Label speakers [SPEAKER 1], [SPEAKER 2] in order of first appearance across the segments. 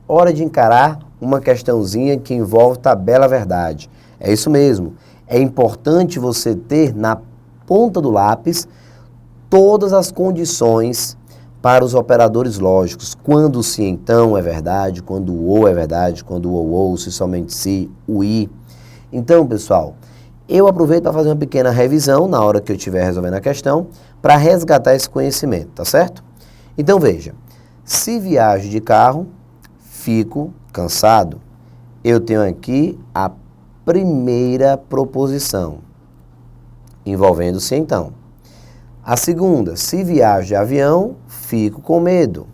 [SPEAKER 1] hora de encarar uma questãozinha que envolve tabela verdade. É isso mesmo. É importante você ter na ponta do lápis todas as condições para os operadores lógicos. Quando o se então é verdade, quando o ou é verdade, quando o ou, se somente se, o i. Então, pessoal, eu aproveito para fazer uma pequena revisão na hora que eu estiver resolvendo a questão, para resgatar esse conhecimento, tá certo? Então, veja, se viajo de carro, fico cansado. Eu tenho aqui a primeira proposição, envolvendo-se então. A segunda, se viajo de avião, fico com medo.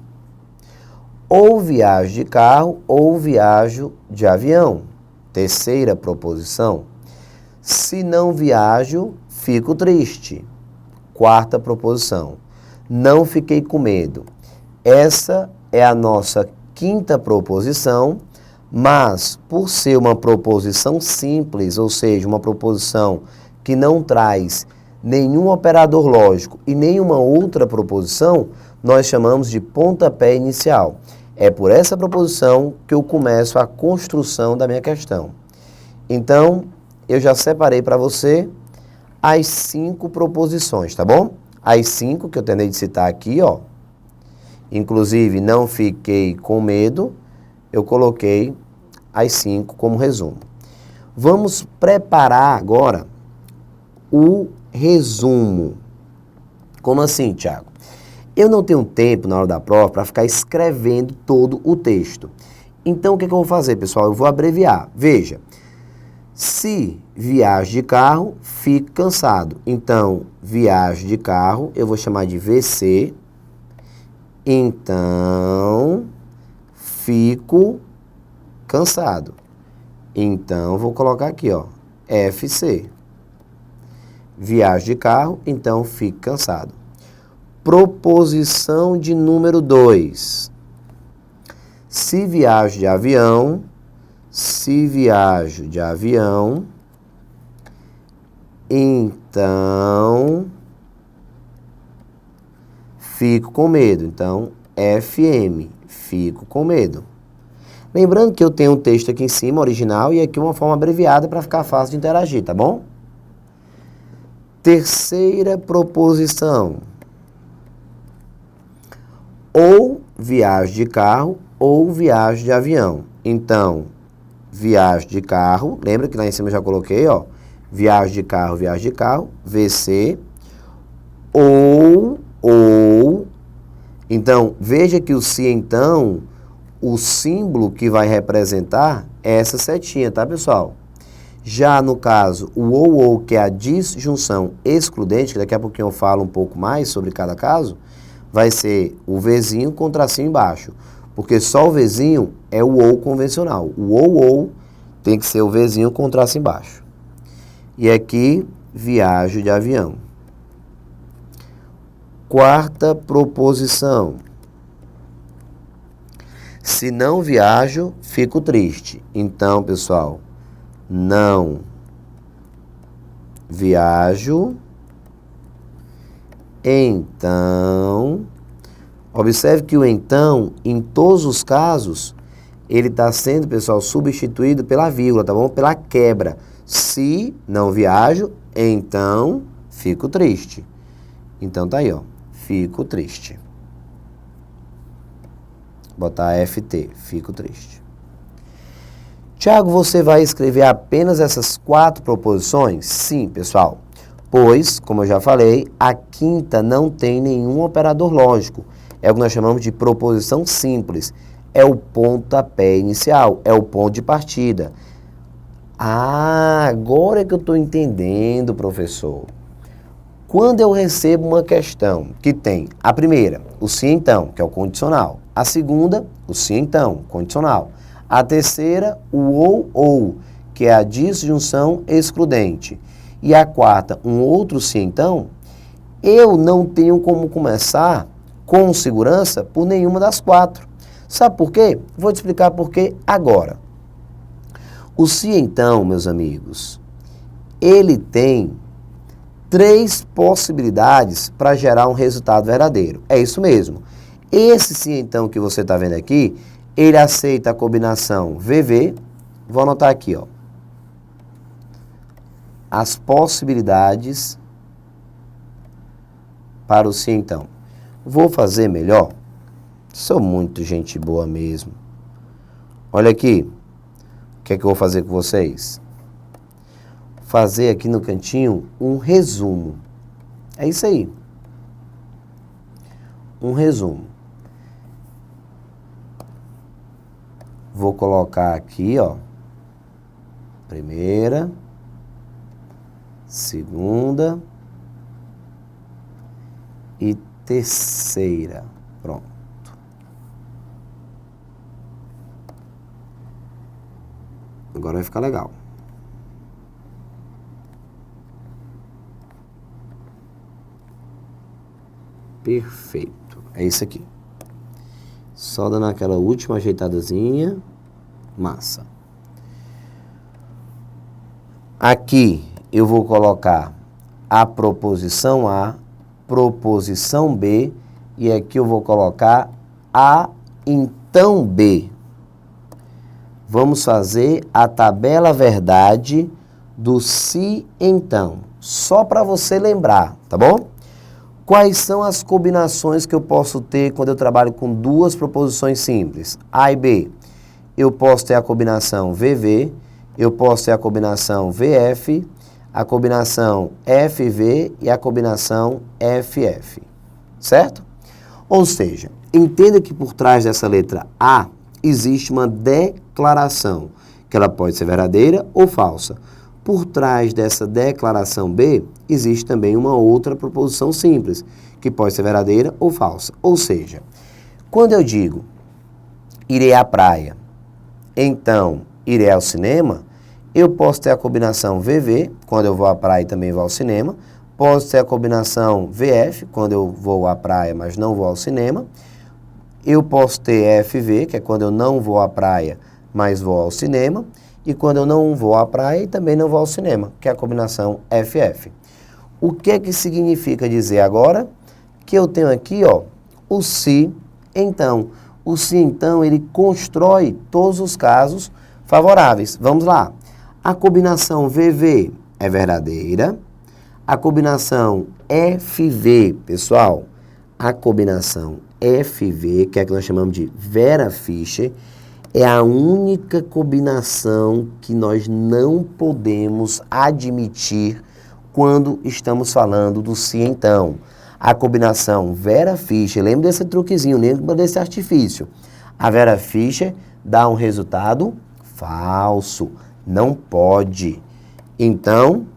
[SPEAKER 1] Ou viajo de carro, ou viajo de avião. Terceira proposição, se não viajo, fico triste. Quarta proposição, não fiquei com medo. Essa é a nossa quinta proposição, mas por ser uma proposição simples, ou seja, uma proposição que não traz nenhum operador lógico e nenhuma outra proposição, nós chamamos de pontapé inicial. É por essa proposição que eu começo a construção da minha questão. Então, eu já separei para você as 5 proposições, tá bom? As 5 que eu tentei de citar aqui, ó. Inclusive, não fiquei com medo, eu coloquei as 5 como resumo. Vamos preparar agora o resumo. Como assim, Thiago? Eu não tenho tempo na hora da prova para ficar escrevendo todo o texto. Então, o que eu vou fazer, pessoal? Eu vou abreviar. Veja, se viajo de carro, fico cansado. Então, viajo de carro, eu vou chamar de VC. Então, fico cansado. Então, vou colocar aqui, ó, FC. Viajo de carro, então fico cansado. Proposição de número 2. Se viajo de avião, então fico com medo. Então, FM, fico com medo. Lembrando que eu tenho um texto aqui em cima, original, e aqui uma forma abreviada para ficar fácil de interagir, tá bom? Terceira proposição. Ou viajo de carro, ou viajo de avião. Então, viajo de carro, lembra que lá em cima eu já coloquei, ó, viajo de carro, VC, ou, então, veja que o se então, o símbolo que vai representar é essa setinha, tá, pessoal? Já no caso, o ou, que é a disjunção excludente, que daqui a pouquinho eu falo um pouco mais sobre cada caso, vai ser o Vzinho com tracinho embaixo. Porque só o Vzinho é o ou convencional. O ou tem que ser o Vzinho com traço embaixo. E aqui, viajo de avião. Quarta proposição. Se não viajo, fico triste. Então, pessoal, não viajo, então, observe que o então, em todos os casos, ele está sendo, pessoal, substituído pela vírgula, tá bom? Pela quebra. Se não viajo, então fico triste. Então tá aí, ó, fico triste. Botar FT, fico triste. Tiago, você vai escrever apenas essas 4 proposições? Sim, pessoal. Pois, como eu já falei, a quinta não tem nenhum operador lógico. É o que nós chamamos de proposição simples. É o pontapé inicial, é o ponto de partida. Ah, agora é que eu estou entendendo, professor. Quando eu recebo uma questão que tem a primeira, o se então, que é o condicional. A segunda, o se então, condicional. A terceira, o ou, que é a disjunção excludente. E a quarta, um outro se então, eu não tenho como começar com segurança por nenhuma das 4. Sabe por quê? Vou te explicar por quê agora. O se então, meus amigos, ele tem 3 possibilidades para gerar um resultado verdadeiro. É isso mesmo. Esse se então que você está vendo aqui Ele aceita a combinação VV. Vou anotar aqui, ó. As possibilidades para o sim, então. Vou fazer melhor. Sou muito gente boa mesmo. Olha aqui. O que é que eu vou fazer com vocês? Fazer aqui no cantinho um resumo. É isso aí. Um resumo. Vou colocar aqui, ó. Primeira, segunda e terceira. Pronto. Agora vai ficar legal. Perfeito. É isso aqui. Só dando aquela última ajeitadazinha. Massa. Aqui eu vou colocar a proposição A, proposição B, e aqui eu vou colocar A, então B. Vamos fazer a tabela verdade do se, então. Só para você lembrar, tá bom? Quais são as combinações que eu posso ter quando eu trabalho com duas proposições simples? A e B. Eu posso ter a combinação VV, eu posso ter a combinação VF, a combinação FV e a combinação FF. Certo? Ou seja, entenda que por trás dessa letra A existe uma declaração, que ela pode ser verdadeira ou falsa. Por trás dessa declaração B, existe também uma outra proposição simples, que pode ser verdadeira ou falsa. Ou seja, quando eu digo irei à praia, então irei ao cinema, eu posso ter a combinação VV, quando eu vou à praia e também vou ao cinema. Posso ter a combinação VF, quando eu vou à praia, mas não vou ao cinema. Eu posso ter FV, que é quando eu não vou à praia, mas vou ao cinema. E quando eu não vou à praia e também não vou ao cinema, que é a combinação FF. O que que significa dizer agora? Que eu tenho aqui, ó, o se, então. O se, então, ele constrói todos os casos favoráveis. Vamos lá. A combinação VV é verdadeira. A combinação FV, pessoal, a combinação FV, que é a que nós chamamos de Vera Fischer, é a única combinação que nós não podemos admitir quando estamos falando do se, então. A combinação Vera Fischer, lembra desse truquezinho, lembra desse artifício. A Vera Fischer dá um resultado falso, não pode. Então,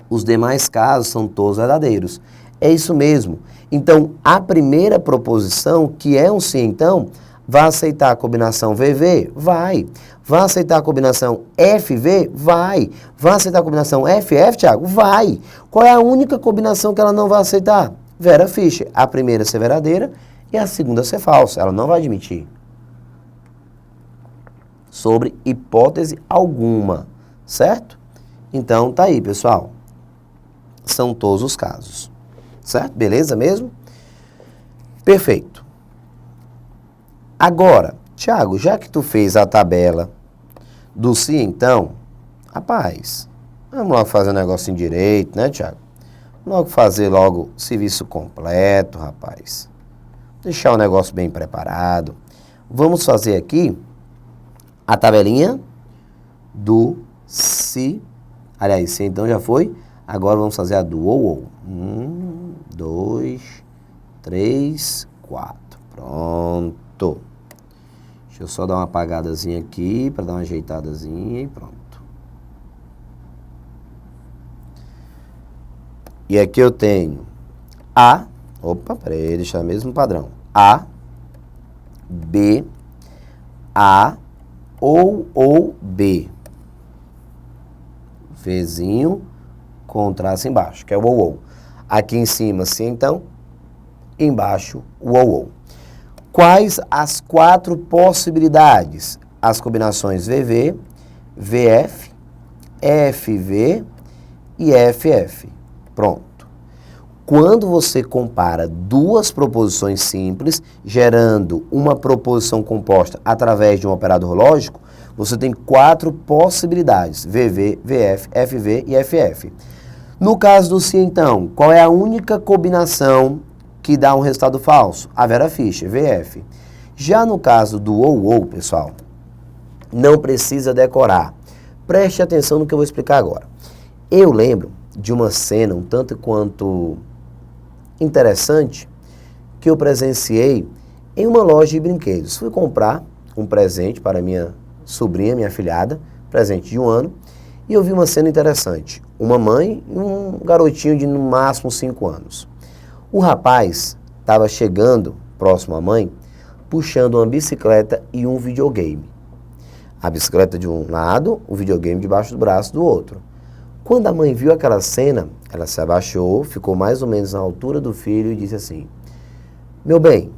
[SPEAKER 1] os demais casos são todos verdadeiros. É isso mesmo. Então, a primeira proposição, que é um se, então, vai aceitar a combinação VV? Vai. Vai aceitar a combinação FV? Vai. Vai aceitar a combinação FF, Thiago? Vai. Qual é a única combinação que ela não vai aceitar? Vera Fischer. A primeira ser verdadeira e a segunda ser falsa. Ela não vai admitir. Sobre hipótese alguma. Certo? Então, tá aí, pessoal. São todos os casos. Certo? Beleza mesmo? Perfeito. Agora, Thiago, já que tu fez a tabela do se, então, rapaz, vamos logo fazer um negocinho direito, né, Thiago? Logo fazer logo serviço completo, rapaz. Deixar o negócio bem preparado. Vamos fazer aqui a tabelinha do se. Aliás, se então já foi. Agora vamos fazer a do ou. 1, 2, 3, 4. Pronto. Deixa eu só dar uma apagadazinha aqui, para dar uma ajeitadazinha e pronto. E aqui eu tenho A, peraí, deixar o mesmo padrão. A, B, A, ou B. Vzinho com traço embaixo, que é o ou. Aqui em cima, se então, embaixo, o ou. Quais as 4 possibilidades? As combinações VV, VF, FV e FF. Pronto. Quando você compara duas proposições simples, gerando uma proposição composta através de um operador lógico, você tem 4 possibilidades, VV, VF, FV e FF. No caso do se, então, qual é a única combinação que dá um resultado falso? A Vera Fischer, VF. Já no caso do ou, pessoal, não precisa decorar. Preste atenção no que eu vou explicar agora. Eu lembro de uma cena um tanto quanto interessante que eu presenciei em uma loja de brinquedos. Fui comprar um presente para minha sobrinha, minha afilhada, presente de 1 ano, e eu vi uma cena interessante. Uma mãe e um garotinho de no máximo 5 anos. O rapaz estava chegando próximo à mãe, puxando uma bicicleta e um videogame. A bicicleta de um lado, o videogame debaixo do braço do outro. Quando a mãe viu aquela cena, ela se abaixou, ficou mais ou menos na altura do filho e disse assim: meu bem,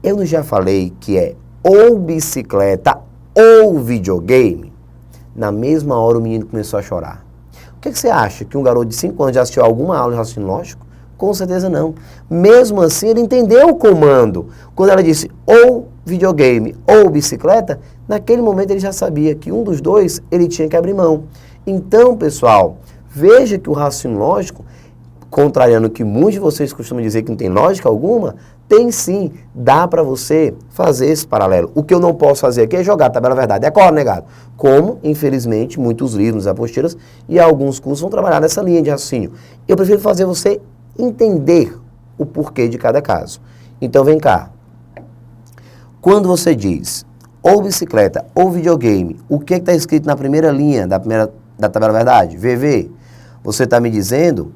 [SPEAKER 1] eu não já falei que é ou bicicleta ou videogame? Na mesma hora o menino começou a chorar. O que você acha? Que um garoto de 5 anos já assistiu a alguma aula de raciocínio lógico? Com certeza não. Mesmo assim, ele entendeu o comando. Quando ela disse ou videogame ou bicicleta, naquele momento ele já sabia que um dos dois ele tinha que abrir mão. Então, pessoal, veja que o raciocínio lógico, contrariando o que muitos de vocês costumam dizer que não tem lógica alguma, tem sim, dá para você fazer esse paralelo. O que eu não posso fazer aqui é jogar a tabela verdade. É claro, negado. Como, infelizmente, muitos livros, apostilas e alguns cursos vão trabalhar nessa linha de raciocínio. Eu prefiro fazer você entender o porquê de cada caso. Então, vem cá. Quando você diz ou bicicleta ou videogame, o que está escrito na primeira linha da tabela verdade? VV. Você está me dizendo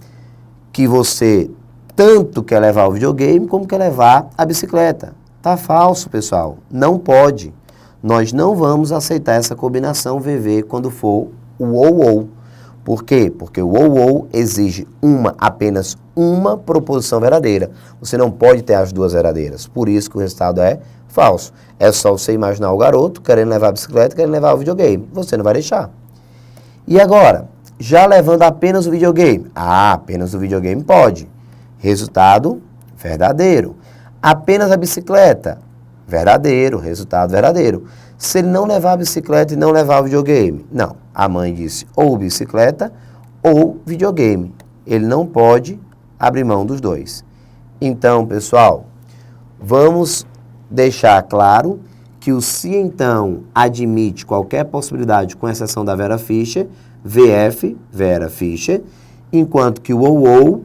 [SPEAKER 1] que você tanto quer levar o videogame como quer levar a bicicleta. Tá falso, pessoal. Não pode. Nós não vamos aceitar essa combinação VV quando for o ou. Por quê? Porque o ou exige apenas uma proposição verdadeira. Você não pode ter as duas verdadeiras. Por isso que o resultado é falso. É só você imaginar o garoto querendo levar a bicicleta, querendo levar o videogame. Você não vai deixar. E agora, já levando apenas o videogame? Ah, apenas o videogame pode. Resultado verdadeiro. Apenas a bicicleta? Verdadeiro, resultado verdadeiro. Se ele não levar a bicicleta e não levar o videogame? Não. A mãe disse ou bicicleta ou videogame. Ele não pode abrir mão dos dois. Então, pessoal, vamos deixar claro que o se, então, admite qualquer possibilidade, com exceção da Vera Fischer, VF, Vera Fischer, enquanto que o ou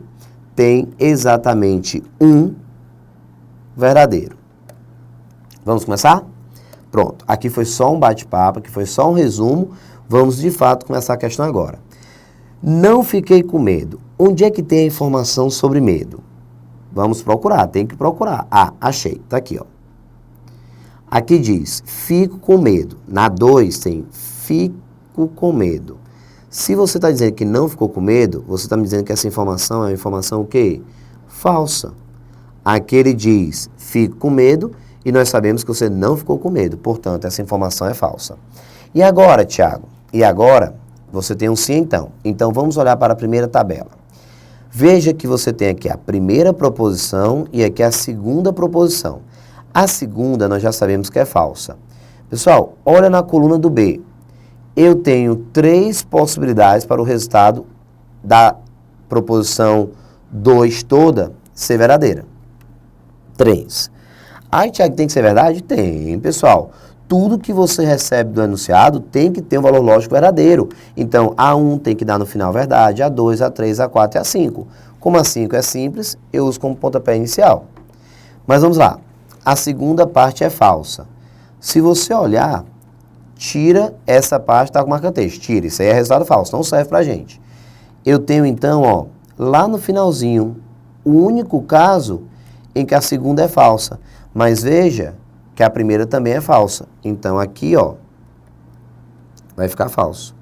[SPEAKER 1] tem exatamente um verdadeiro. Vamos começar? Pronto, aqui foi só um bate-papo, aqui foi só um resumo. Vamos, de fato, começar a questão agora. Não fiquei com medo. Onde é que tem a informação sobre medo? Vamos procurar, tem que procurar. Ah, achei, tá aqui, ó. Aqui diz, fico com medo. Na 2 tem, fico com medo. Se você está dizendo que não ficou com medo, você está me dizendo que essa informação é uma informação o quê? Falsa. Aqui ele diz, fico com medo, e nós sabemos que você não ficou com medo. Portanto, essa informação é falsa. E agora, Tiago? E agora, você tem um sim, então. Então, vamos olhar para a primeira tabela. Veja que você tem aqui a primeira proposição e aqui a segunda proposição. A segunda, nós já sabemos que é falsa. Pessoal, olha na coluna do B. Eu tenho 3 possibilidades para o resultado da proposição 2 toda ser verdadeira. 3. Ai, Tiago, tem que ser verdade? Tem, pessoal. Tudo que você recebe do enunciado tem que ter um valor lógico verdadeiro. Então, A1 tem que dar no final verdade, A2, A3, A4 e A5. Como A5 é simples, eu uso como pontapé inicial. Mas vamos lá. A segunda parte é falsa. Se você olhar, tira essa parte, tá com marca-texto. Tira, isso aí é resultado falso, não serve pra gente. Eu tenho então, ó, lá no finalzinho, o único caso em que a segunda é falsa. Mas veja que a primeira também é falsa. Então aqui, ó, vai ficar falso.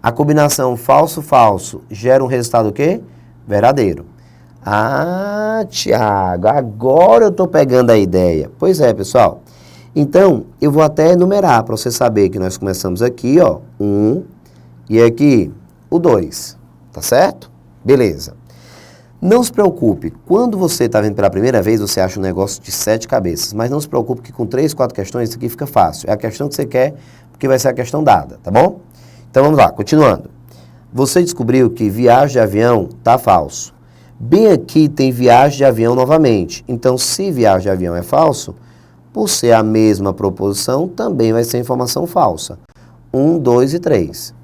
[SPEAKER 1] A combinação falso-falso gera um resultado o quê? Verdadeiro. Ah, Tiago, agora eu estou pegando a ideia. Pois é, pessoal. Então, eu vou até enumerar para você saber que nós começamos aqui, ó, 1 e aqui o 2. Tá certo? Beleza. Não se preocupe, quando você está vendo pela primeira vez, você acha um negócio de 7 cabeças, mas não se preocupe que com 3, 4 questões isso aqui fica fácil. É a questão que você quer, porque vai ser a questão dada, tá bom? Então vamos lá, continuando. Você descobriu que viagem de avião está falso. Bem aqui tem viagem de avião novamente. Então, se viagem de avião é falso, por ser a mesma proposição, também vai ser informação falsa. 1, 2 e 3.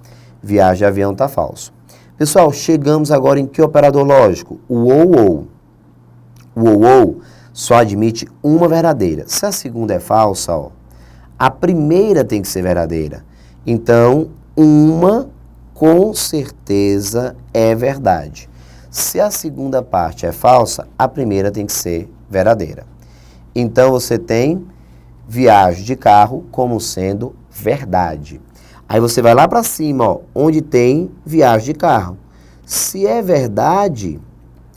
[SPEAKER 1] Viagem de avião está falso. Pessoal, chegamos agora em que operador lógico? O ou. O ou só admite uma verdadeira. Se a segunda é falsa, ó, a primeira tem que ser verdadeira. Então, uma com certeza é verdade. Se a segunda parte é falsa, a primeira tem que ser verdadeira. Então, você tem viagem de carro como sendo verdade. Aí você vai lá para cima, ó, onde tem viagem de carro. Se é verdade,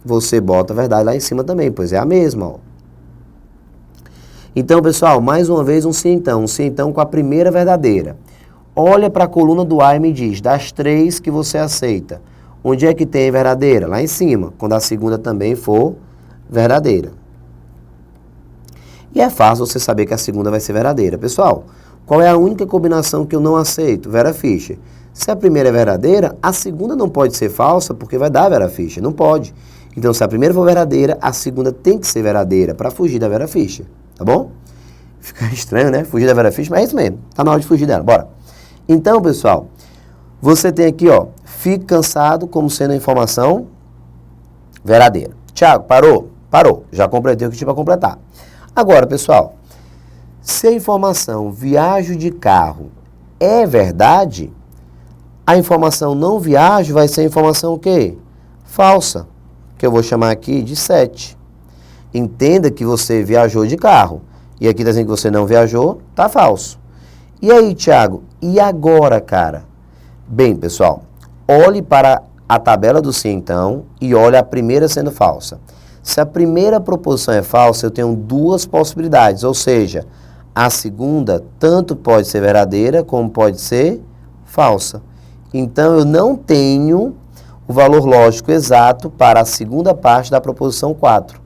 [SPEAKER 1] você bota a verdade lá em cima também, pois é a mesma, ó. Então, pessoal, mais uma vez um sim então com a primeira verdadeira. Olha para a coluna do A e me diz, das 3 que você aceita, onde é que tem verdadeira? Lá em cima, quando a segunda também for verdadeira. E é fácil você saber que a segunda vai ser verdadeira. Pessoal, qual é a única combinação que eu não aceito? Vera Fischer. Se a primeira é verdadeira, a segunda não pode ser falsa, porque vai dar Vera Fischer. Não pode. Então, se a primeira for verdadeira, a segunda tem que ser verdadeira, para fugir da Vera Fischer. Tá bom? Fica estranho, né? Fugir da Vera Fischer, mas é isso mesmo. Tá na hora de fugir dela. Bora. Então, pessoal, você tem aqui, ó, fique cansado como sendo a informação verdadeira. Tiago, parou? Parou. Já completei o que tinha para completar. Agora, pessoal, se a informação viajo de carro é verdade, a informação não viajo vai ser a informação o quê? Falsa, que eu vou chamar aqui de 7. Entenda que você viajou de carro. E aqui está dizendo que você não viajou, tá falso. E aí, Tiago, e agora, cara? Bem, pessoal, olhe para a tabela do sim, então, e olhe a primeira sendo falsa. Se a primeira proposição é falsa, eu tenho 2 possibilidades, ou seja, a segunda tanto pode ser verdadeira como pode ser falsa. Então, eu não tenho o valor lógico exato para a segunda parte da proposição 4,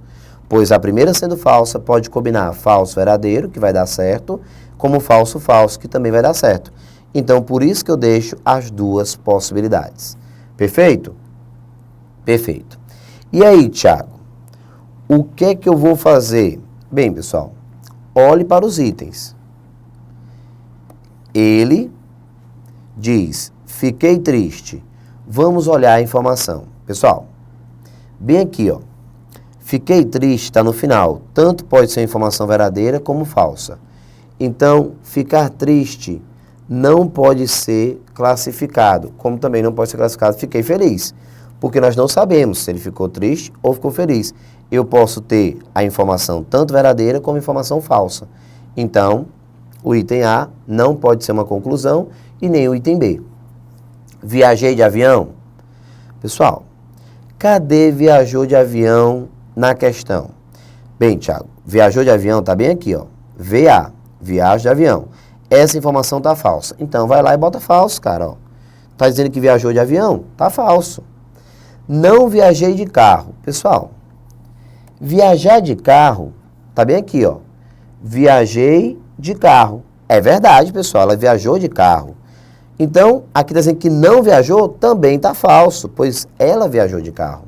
[SPEAKER 1] pois a primeira sendo falsa pode combinar falso verdadeiro, que vai dar certo, como falso falso, que também vai dar certo. Então, por isso que eu deixo as 2 possibilidades. Perfeito? Perfeito. E aí, Tiago, o que é que eu vou fazer? Bem, pessoal, olhe para os itens. Ele diz, fiquei triste. Vamos olhar a informação. Pessoal, bem aqui, ó. Fiquei triste está no final. Tanto pode ser informação verdadeira como falsa. Então, ficar triste não pode ser classificado, como também não pode ser classificado fiquei feliz, porque nós não sabemos se ele ficou triste ou ficou feliz. Eu posso ter a informação tanto verdadeira como informação falsa. Então, o item A não pode ser uma conclusão e nem o item B. Viajei de avião? Pessoal, cadê viajou de avião na questão? Bem, Tiago, viajou de avião está bem aqui, ó. VA, viagem de avião. Essa informação está falsa. Então, vai lá e bota falso, cara, ó. Está dizendo que viajou de avião? Está falso. Não viajei de carro. Pessoal, viajar de carro, tá bem aqui, ó. Viajei de carro. É verdade, pessoal, ela viajou de carro. Então, aqui está dizendo que não viajou, também está falso, pois ela viajou de carro.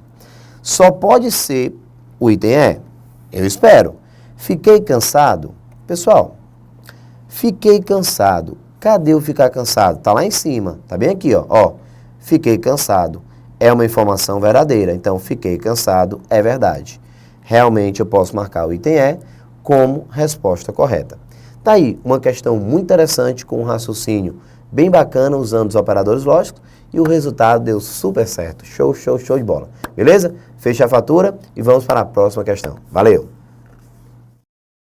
[SPEAKER 1] Só pode ser, o item é, eu espero. Fiquei cansado. Pessoal, fiquei cansado. Cadê o ficar cansado? Está lá em cima, tá bem aqui, ó. Fiquei cansado. É uma informação verdadeira, então fiquei cansado é verdade. Realmente eu posso marcar o item E como resposta correta. Tá aí uma questão muito interessante com um raciocínio bem bacana usando os operadores lógicos e o resultado deu super certo. Show, show, show de bola. Beleza? Fecha a fatura e vamos para a próxima questão. Valeu!